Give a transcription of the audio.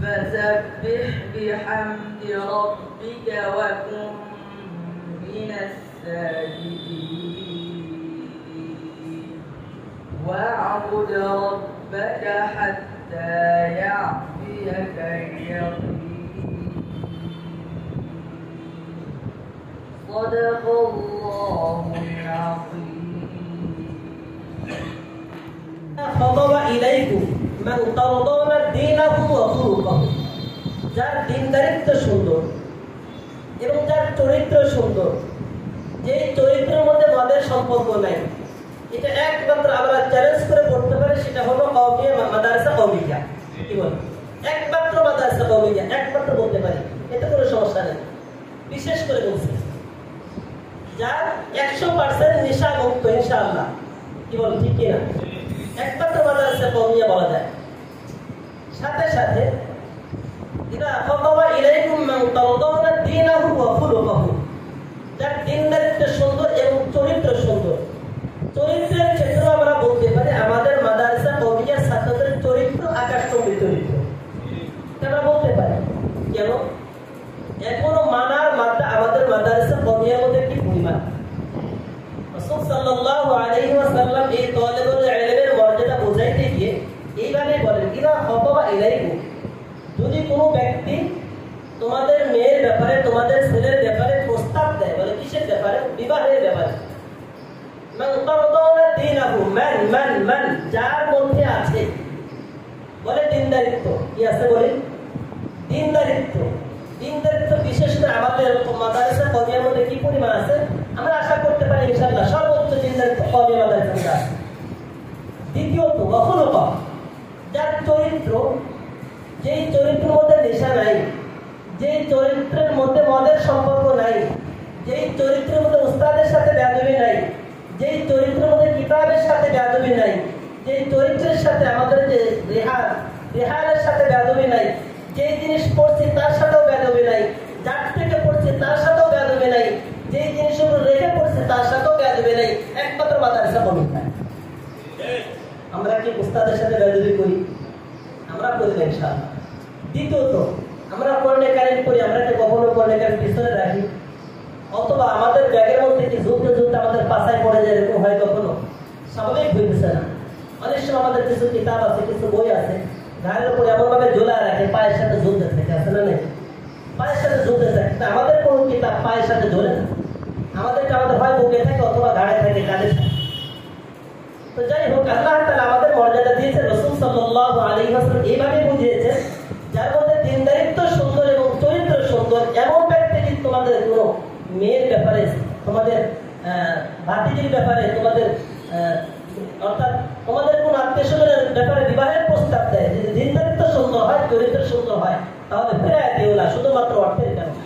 فسبح بحمد ربك وكن من الساجدين واعبد ربك حتى يأتيك اليقين صدق الله العظيم خطب إليكم من ترضون دينه وخلقه যার দিনদারিত্ব সুন্দর এবং যার চরিত্র সুন্দর, যে চরিত্রের মধ্যে মদের সম্পর্ক নাই, এটা একমাত্র আমরা চ্যালেঞ্জ করে পড়তে পারি, সেটা হলো কওমিয়া মাদ্রাসা কওমিয়া। কি বল? একমাত্র মাদ্রাসা কওমিয়া একমাত্র বলতে পারি, এতে কোনো সমস্যা নেই। বিশেষ করে বলছি যার 100% নেশা মুক্ত ইনশাআল্লাহ। কি বল, ঠিক কি না? একমাত্র মাদ্রাসা কওমিয়া বলা যায়। সাথে সাথে ইদা খাতাবা ইলাইকুম মান তারদাউনা দীনাহু ওয়া খুলুকাহু, যার দিনদারিত্ব সুন্দর এবং চরিত্র সুন্দর। চরিত্রের ক্ষেত্রে আমরা বলতে পারি আমাদের মাদ্রাসা কওমিয়ার ছাত্রদের চরিত্র আকাশচুম্বী চরিত্র, আমরা বলতে পারি। কেন? এখনো মানার মাত্রা আমাদের মাদ্রাসা কওমিয়ার মধ্যে কি পরিমাণ। রাসূল সাল্লাল্লাহু আলাইহি ওয়াসাল্লাম এই তালেবুল ইলমের মর্যাদা বোঝাইতে গিয়ে এইভাবে বলেন, ইদা খাতাবা ইলাইকুম, যদি কোনো ব্যক্তি তোমাদের মেয়ের ব্যাপারে, তোমাদের ছেলের ব্যাপারে প্রস্তাব দেয়, বলে কিসের ব্যাপারে? বিবাহের ব্যাপারে। মান তারদাউনা দীনাহু, মান যার মধ্যে আছে, বলে দিনদারিত্ব। কি আছে? বলে দিনদারিত্ব। দিনদারিত্ব বিশেষ করে আমাদের মাদ্রাসা কওমিয়ার মধ্যে কি পরিমাণ আছে আমরা আশা করতে পারি ইনশাআল্লাহ সর্বোচ্চ দিনদারিত্ব কওমিয়া মাদ্রাসা আছে। দ্বিতীয়ত ওয়াখুলুকা, যার চরিত্র, যেই চরিত্রের মধ্যে নেশা নাই, যেই চরিত্রের মধ্যে মদের সম্পর্ক নাই, যেই চরিত্রের মধ্যে উস্তাদের সাথে বেয়াদবি নাই, যেই চরিত্রের মধ্যে কিতাবের সাথে বেয়াদবি নাই, যেই চরিত্রের সাথে আমাদের যে রেহানের সাথে বেয়াদবি নাই, যেই জিনিস পড়ছি তার সাথেও বেয়াদবি নাই, যার থেকে পড়ছি তার সাথেও বেয়াদবি নাই, যেই জিনিসগুলো রেখে পড়ছি তার সাথেও বেয়াদবি নাই, একমাত্র মাদ্রাসা কওমিয়া। আমরা কি উস্তাদের সাথে বেয়াদবি করি? আমরা করি না ইনশাআল্লাহ। দ্বিতীয়ত আমরা কোরআনে কারীম পড়ি, আমরা কি কখনো কোরআনে কারীম পিছনে রাখি? অথবা আমাদের ব্যাগের মধ্যে কি ঝুলতে ঝুলতে আমাদের পাশায় পড়ে যায়, এরকম হয় কখনো? স্বাভাবিক হইতেছে না। অনেক সময় আমাদের কিছু কিতাব আছে, কিছু বই আছে, ঘাড়ের উপরে এমনভাবে ঝোলা রাখে, পায়ের সাথে ঝুলতে থাকে, আছে না নেই? পায়ের সাথে ঝুলতে থাকে। আমাদের কোনো কিতাব পায়ের সাথে ঝোলে না, আমাদেরকে আমাদের হয় বুকে থাকে অথবা ঘাড়ে থাকে, কাঁধে থাকে। তো যাই হোক, আল্লাহ তাআলা আমাদের মর্যাদা দিয়েছে, রাসূল সাল্লাল্লাহু আলাইহি ওয়াসাল্লাম এইভাবে বুঝিয়েছে, যার মধ্যে দিনদারিত্ব সুন্দর এবং চরিত্র সুন্দর এমন ব্যক্তি যদি তোমাদের কোনো মেয়ের ব্যাপারে, তোমাদের ভাতিজির ব্যাপারে, তোমাদের অর্থাৎ তোমাদের কোন আত্মীয়-স্বজনের ব্যাপারে বিবাহের প্রস্তাব দেয়, যদি দিনদারিত্ব সুন্দর হয়, চরিত্র সুন্দর হয়, তাহলে ফিরায় দিও না শুধুমাত্র অর্থের কারণে।